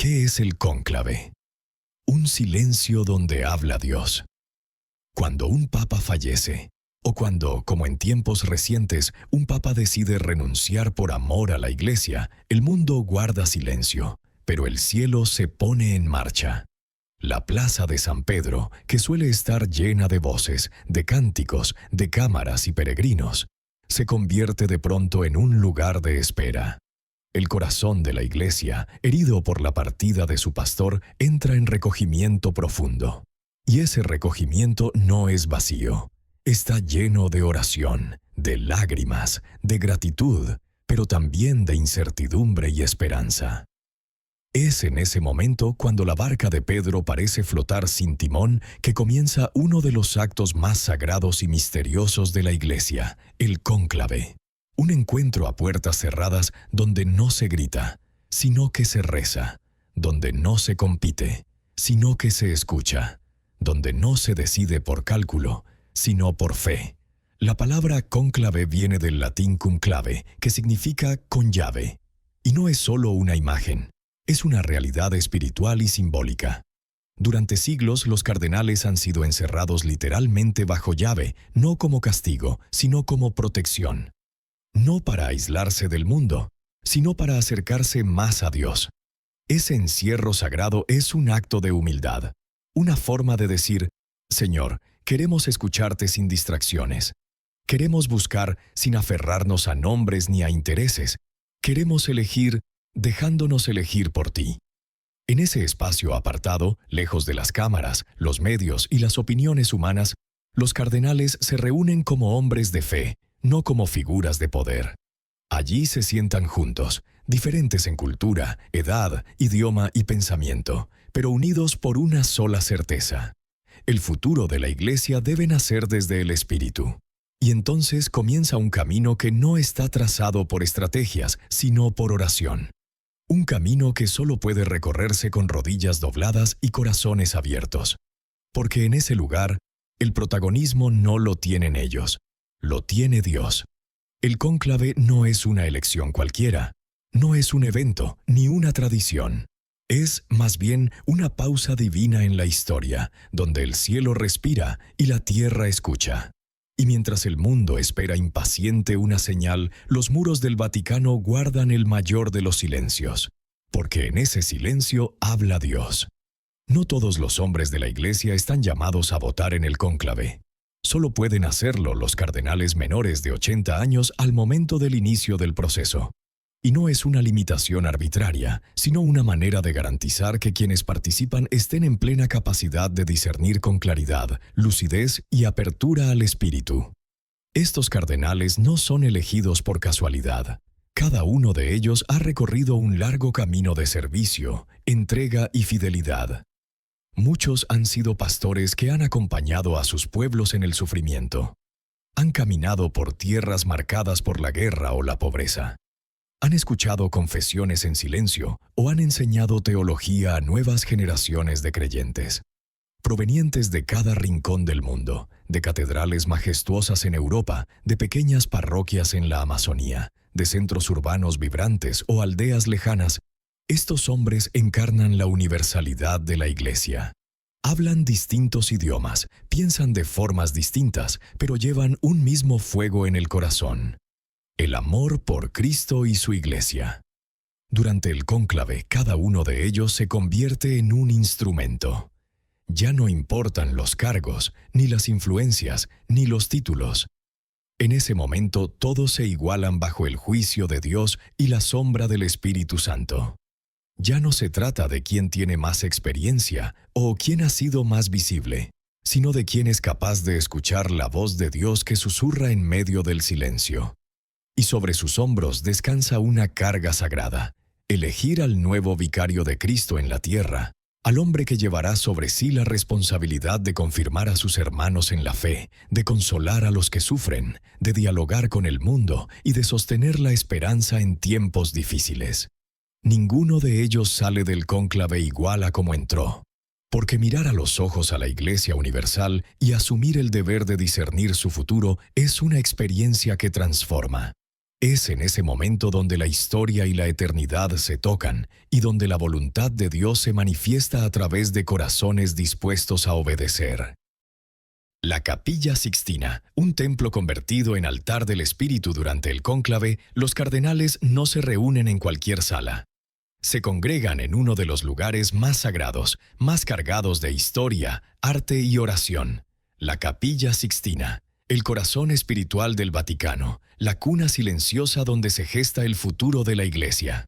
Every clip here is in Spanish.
¿Qué es el cónclave? Un silencio donde habla Dios. Cuando un papa fallece, o cuando, como en tiempos recientes, un papa decide renunciar por amor a la Iglesia, el mundo guarda silencio, pero el cielo se pone en marcha. La plaza de San Pedro, que suele estar llena de voces, de cánticos, de cámaras y peregrinos, se convierte de pronto en un lugar de espera. El corazón de la Iglesia, herido por la partida de su pastor, entra en recogimiento profundo. Y ese recogimiento no es vacío. Está lleno de oración, de lágrimas, de gratitud, pero también de incertidumbre y esperanza. Es en ese momento cuando la barca de Pedro parece flotar sin timón que comienza uno de los actos más sagrados y misteriosos de la Iglesia, el cónclave. Un encuentro a puertas cerradas donde no se grita, sino que se reza, donde no se compite, sino que se escucha, donde no se decide por cálculo, sino por fe. La palabra cónclave viene del latín cum clave, que significa con llave. Y no es solo una imagen, es una realidad espiritual y simbólica. Durante siglos los cardenales han sido encerrados literalmente bajo llave, no como castigo, sino como protección. No para aislarse del mundo, sino para acercarse más a Dios. Ese encierro sagrado es un acto de humildad, una forma de decir, Señor, queremos escucharte sin distracciones. Queremos buscar sin aferrarnos a nombres ni a intereses. Queremos elegir, dejándonos elegir por ti. En ese espacio apartado, lejos de las cámaras, los medios y las opiniones humanas, los cardenales se reúnen como hombres de fe, no como figuras de poder. Allí se sientan juntos, diferentes en cultura, edad, idioma y pensamiento, pero unidos por una sola certeza. El futuro de la Iglesia debe nacer desde el Espíritu. Y entonces comienza un camino que no está trazado por estrategias, sino por oración. Un camino que solo puede recorrerse con rodillas dobladas y corazones abiertos. Porque en ese lugar, el protagonismo no lo tienen ellos, lo tiene Dios. El cónclave no es una elección cualquiera, no es un evento ni una tradición. Es, más bien, una pausa divina en la historia, donde el cielo respira y la tierra escucha. Y mientras el mundo espera impaciente una señal, los muros del Vaticano guardan el mayor de los silencios, porque en ese silencio habla Dios. No todos los hombres de la Iglesia están llamados a votar en el cónclave. Solo pueden hacerlo los cardenales menores de 80 años al momento del inicio del proceso. Y no es una limitación arbitraria, sino una manera de garantizar que quienes participan estén en plena capacidad de discernir con claridad, lucidez y apertura al espíritu. Estos cardenales no son elegidos por casualidad. Cada uno de ellos ha recorrido un largo camino de servicio, entrega y fidelidad. Muchos han sido pastores que han acompañado a sus pueblos en el sufrimiento. Han caminado por tierras marcadas por la guerra o la pobreza. Han escuchado confesiones en silencio o han enseñado teología a nuevas generaciones de creyentes. Provenientes de cada rincón del mundo, de catedrales majestuosas en Europa, de pequeñas parroquias en la Amazonía, de centros urbanos vibrantes o aldeas lejanas, estos hombres encarnan la universalidad de la Iglesia. Hablan distintos idiomas, piensan de formas distintas, pero llevan un mismo fuego en el corazón. El amor por Cristo y su Iglesia. Durante el cónclave, cada uno de ellos se convierte en un instrumento. Ya no importan los cargos, ni las influencias, ni los títulos. En ese momento todos se igualan bajo el juicio de Dios y la sombra del Espíritu Santo. Ya no se trata de quién tiene más experiencia o quién ha sido más visible, sino de quién es capaz de escuchar la voz de Dios que susurra en medio del silencio. Y sobre sus hombros descansa una carga sagrada, elegir al nuevo vicario de Cristo en la tierra, al hombre que llevará sobre sí la responsabilidad de confirmar a sus hermanos en la fe, de consolar a los que sufren, de dialogar con el mundo y de sostener la esperanza en tiempos difíciles. Ninguno de ellos sale del cónclave igual a como entró, porque mirar a los ojos a la Iglesia universal y asumir el deber de discernir su futuro es una experiencia que transforma. Es en ese momento donde la historia y la eternidad se tocan y donde la voluntad de Dios se manifiesta a través de corazones dispuestos a obedecer. La Capilla Sixtina, un templo convertido en altar del Espíritu durante el cónclave, los cardenales no se reúnen en cualquier sala. Se congregan en uno de los lugares más sagrados, más cargados de historia, arte y oración. La Capilla Sixtina, el corazón espiritual del Vaticano, la cuna silenciosa donde se gesta el futuro de la Iglesia.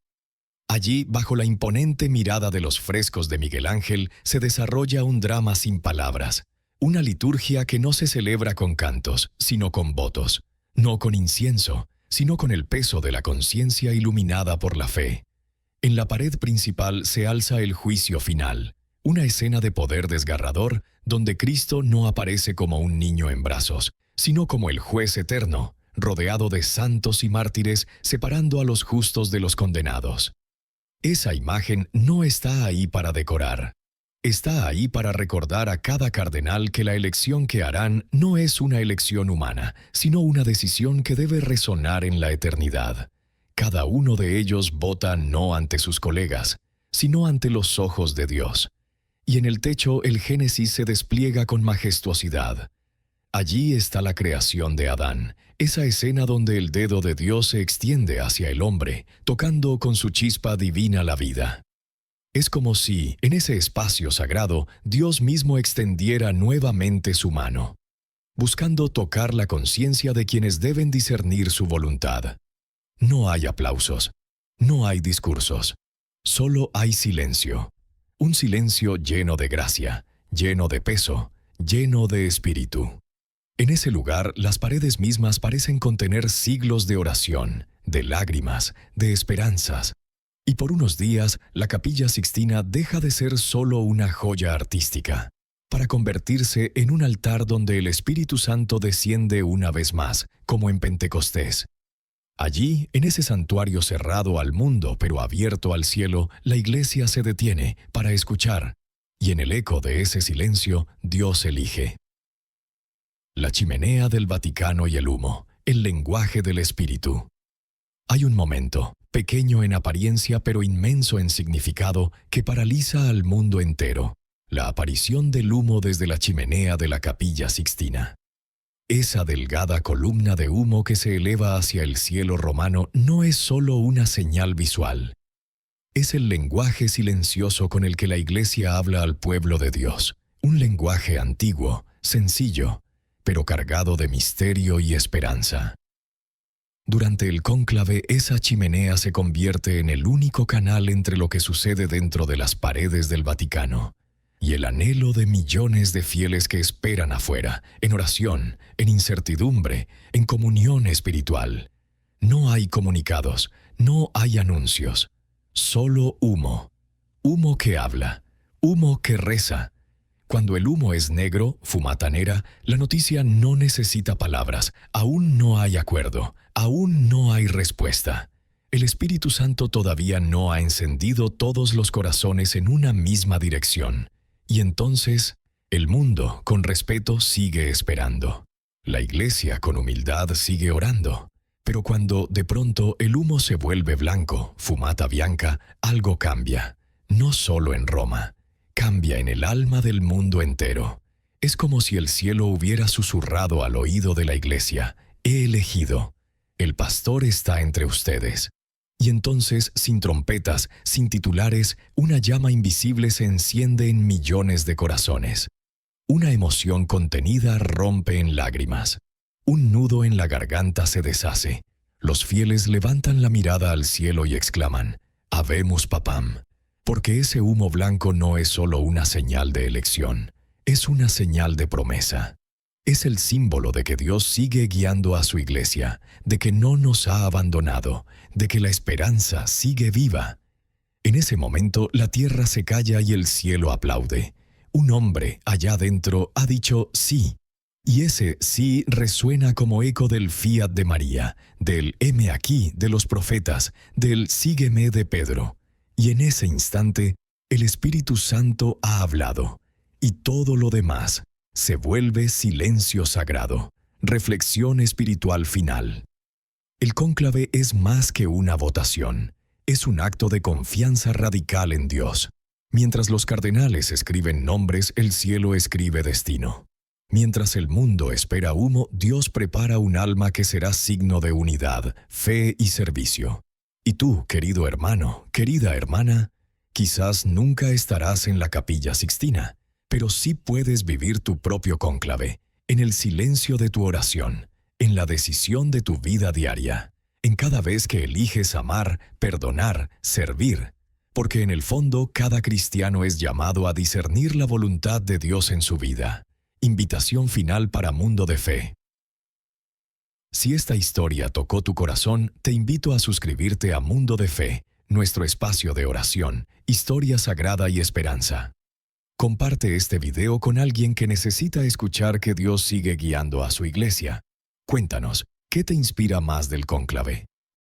Allí, bajo la imponente mirada de los frescos de Miguel Ángel, se desarrolla un drama sin palabras. Una liturgia que no se celebra con cantos, sino con votos. No con incienso, sino con el peso de la conciencia iluminada por la fe. En la pared principal se alza el juicio final, una escena de poder desgarrador donde Cristo no aparece como un niño en brazos, sino como el juez eterno, rodeado de santos y mártires, separando a los justos de los condenados. Esa imagen no está ahí para decorar. Está ahí para recordar a cada cardenal que la elección que harán no es una elección humana, sino una decisión que debe resonar en la eternidad. Cada uno de ellos vota no ante sus colegas, sino ante los ojos de Dios. Y en el techo el Génesis se despliega con majestuosidad. Allí está la creación de Adán, esa escena donde el dedo de Dios se extiende hacia el hombre, tocando con su chispa divina la vida. Es como si, en ese espacio sagrado, Dios mismo extendiera nuevamente su mano, buscando tocar la conciencia de quienes deben discernir su voluntad. No hay aplausos, no hay discursos, solo hay silencio. Un silencio lleno de gracia, lleno de peso, lleno de espíritu. En ese lugar, las paredes mismas parecen contener siglos de oración, de lágrimas, de esperanzas. Y por unos días, la Capilla Sixtina deja de ser solo una joya artística, para convertirse en un altar donde el Espíritu Santo desciende una vez más, como en Pentecostés. Allí, en ese santuario cerrado al mundo pero abierto al cielo, la Iglesia se detiene para escuchar, y en el eco de ese silencio, Dios elige. La chimenea del Vaticano y el humo, el lenguaje del Espíritu. Hay un momento, pequeño en apariencia pero inmenso en significado, que paraliza al mundo entero: la aparición del humo desde la chimenea de la Capilla Sixtina. Esa delgada columna de humo que se eleva hacia el cielo romano no es solo una señal visual. Es el lenguaje silencioso con el que la Iglesia habla al pueblo de Dios, un lenguaje antiguo, sencillo, pero cargado de misterio y esperanza. Durante el cónclave, esa chimenea se convierte en el único canal entre lo que sucede dentro de las paredes del Vaticano y el anhelo de millones de fieles que esperan afuera, en oración, en incertidumbre, en comunión espiritual. No hay comunicados, no hay anuncios, solo humo. Humo que habla, humo que reza. Cuando el humo es negro, fumatanera, la noticia no necesita palabras. Aún no hay acuerdo, aún no hay respuesta. El Espíritu Santo todavía no ha encendido todos los corazones en una misma dirección. Y entonces, el mundo, con respeto, sigue esperando. La Iglesia, con humildad, sigue orando. Pero cuando, de pronto, el humo se vuelve blanco, fumata bianca, algo cambia. No solo en Roma. Cambia en el alma del mundo entero. Es como si el cielo hubiera susurrado al oído de la Iglesia: «He elegido. El pastor está entre ustedes». Y entonces, sin trompetas, sin titulares, una llama invisible se enciende en millones de corazones. Una emoción contenida rompe en lágrimas. Un nudo en la garganta se deshace. Los fieles levantan la mirada al cielo y exclaman: «Habemus papam». Porque ese humo blanco no es solo una señal de elección, es una señal de promesa. Es el símbolo de que Dios sigue guiando a su Iglesia, de que no nos ha abandonado, de que la esperanza sigue viva. En ese momento la tierra se calla y el cielo aplaude. Un hombre allá dentro ha dicho sí, y ese sí resuena como eco del fiat de María, del heme aquí de los profetas, del sígueme de Pedro. Y en ese instante, el Espíritu Santo ha hablado, y todo lo demás se vuelve silencio sagrado, reflexión espiritual final. El cónclave es más que una votación. Es un acto de confianza radical en Dios. Mientras los cardenales escriben nombres, el cielo escribe destino. Mientras el mundo espera humo, Dios prepara un alma que será signo de unidad, fe y servicio. Y tú, querido hermano, querida hermana, quizás nunca estarás en la Capilla Sixtina, pero sí puedes vivir tu propio cónclave, en el silencio de tu oración, en la decisión de tu vida diaria, en cada vez que eliges amar, perdonar, servir, porque en el fondo cada cristiano es llamado a discernir la voluntad de Dios en su vida. Invitación final para Mundo de Fe. Si esta historia tocó tu corazón, te invito a suscribirte a Mundo de Fe, nuestro espacio de oración, historia sagrada y esperanza. Comparte este video con alguien que necesita escuchar que Dios sigue guiando a su iglesia. Cuéntanos, ¿qué te inspira más del cónclave?